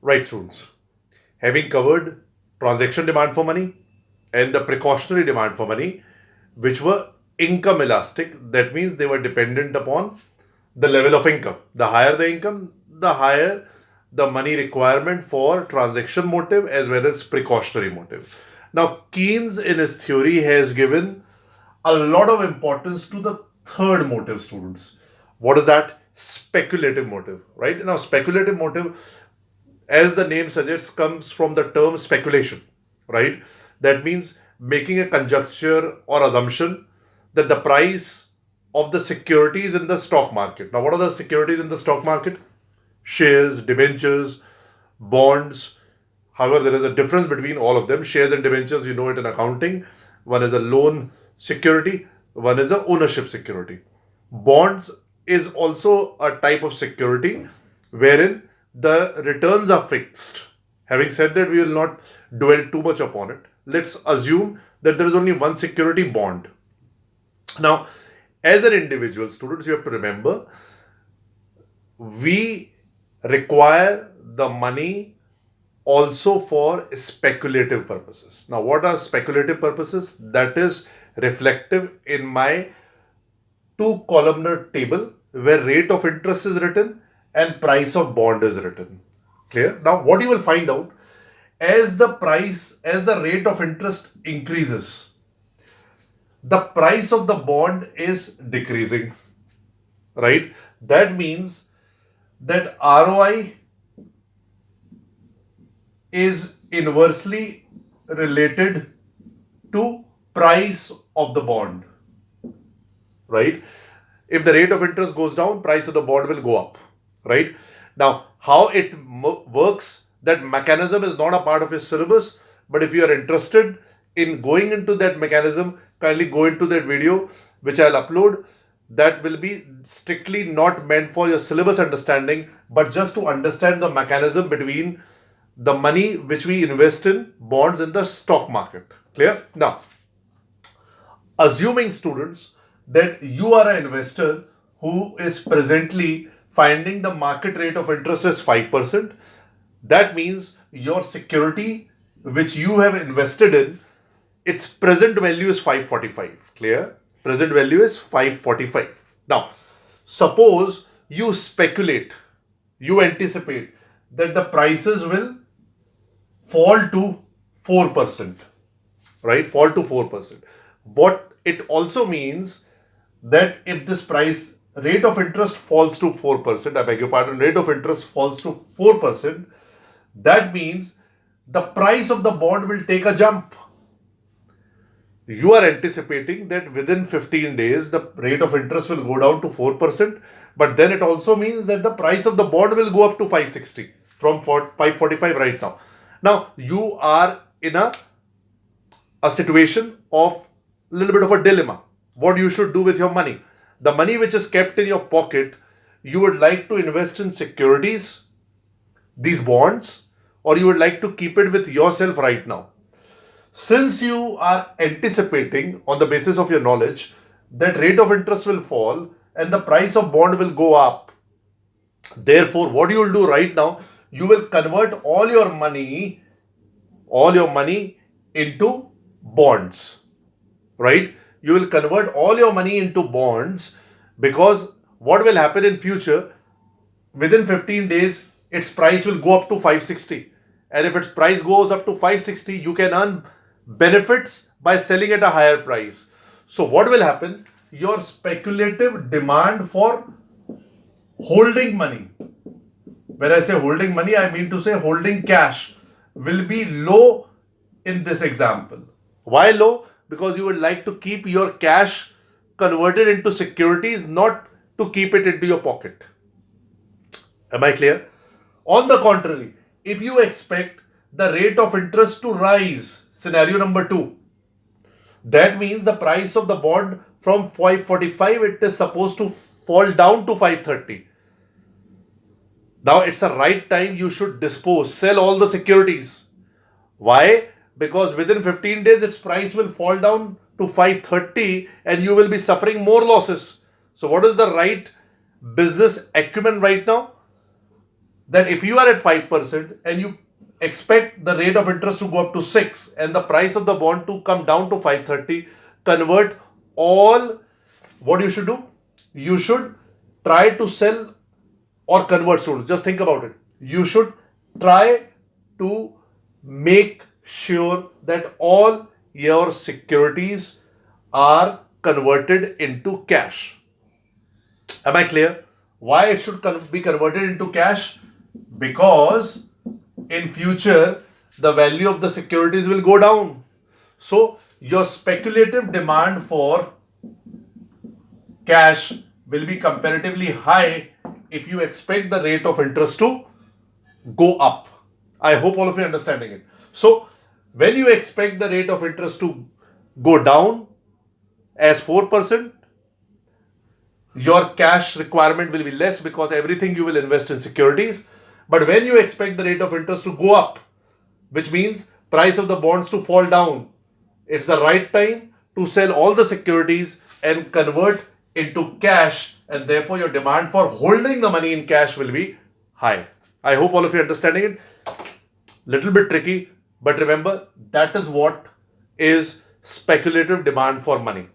Right, students. Having covered transaction demand for money and the precautionary demand for money, which were income elastic, that means they were dependent upon the level of income. The higher the income, the higher the money requirement for transaction motive as well as precautionary motive. Now, Keynes in his theory has given a lot of importance to the third motive, students. What is that? Speculative motive, right? Now, speculative motive, as the name suggests, comes from the term speculation, right? That means making a conjecture or assumption that the price of the securities in the stock market. Now, what are the securities in the stock market? Shares, debentures, bonds. However, there is a difference between all of them. Shares and debentures, you know it in accounting. One is a loan security, one is a ownership security. Bonds is also a type of security wherein the returns are fixed. Having said that, we will not dwell too much upon it. Let's assume that there is only one security, bond. Now, as an individual, students, you have to remember we require the money also for speculative purposes. Now, what are speculative purposes? That is reflective in my two columnar table where rate of interest is written and price of bond is written. Clear? Now, what you will find out, as the rate of interest increases, the price of the bond is decreasing, right? That means that ROI is inversely related to price of the bond, right? If the rate of interest goes down, price of the bond will go up, right? Now, how it works, that mechanism is not a part of your syllabus, but if you are interested in going into that mechanism, kindly go into that video which I'll upload. That will be strictly not meant for your syllabus understanding, but just to understand the mechanism between the money which we invest in bonds in the stock market. Clear? Now, assuming, students, that you are an investor who is presently finding the market rate of interest is 5%, that means your security which you have invested in, its present value is 545. Clear? Present value is 545. Now, suppose you speculate, you anticipate that the prices will fall to 4%, right? Fall to 4%. What it also means that if this price rate of interest falls to 4%, I beg your pardon, rate of interest falls to 4%, that means the price of the bond will take a jump. You are anticipating that within 15 days the rate of interest will go down to 4%, but then it also means that the price of the bond will go up to 560 from 545 right now. Now, you are in a situation of a little bit of a dilemma. What you should do with your money? The money which is kept in your pocket, you would like to invest in securities, these bonds, or you would like to keep it with yourself right now. Since you are anticipating on the basis of your knowledge that rate of interest will fall and the price of bond will go up, therefore what you will do right now, you will convert all your money into bonds, right? You will convert all your money into bonds, because what will happen in future, within 15 days its price will go up to 560, and if its price goes up to 560, you can earn benefits by selling at a higher price. So what will happen, your speculative demand for holding money, when I say holding money, I mean to say holding cash, will be low in this example. Why low? Because you would like to keep your cash converted into securities, not to keep it into your pocket. Am I clear? On the contrary, if you expect the rate of interest to rise, scenario number 2, that means the price of the bond from 545, it is supposed to fall down to 530. Now it's the right time you should sell all the securities. Why? Because within 15 days its price will fall down to 530 and you will be suffering more losses. So what is the right business acumen right now? that if you are at 5% and you expect the rate of interest to go up to 6 and the price of the bond to come down to 530, convert all. What you should do? You should try to sell or convert students. Just think about it. You should try to make sure that all your securities are converted into cash. Am I clear? Why it should be converted into cash? Because in future the value of the securities will go down. So your speculative demand for cash will be comparatively high if you expect the rate of interest to go up. I hope all of you are understanding it. So when you expect the rate of interest to go down as 4%, your cash requirement will be less because everything you will invest in securities. But when you expect the rate of interest to go up, which means price of the bonds to fall down, it's the right time to sell all the securities and convert into cash, and therefore your demand for holding the money in cash will be high. I hope all of you are understanding it. Little bit tricky, but remember that is what is speculative demand for money.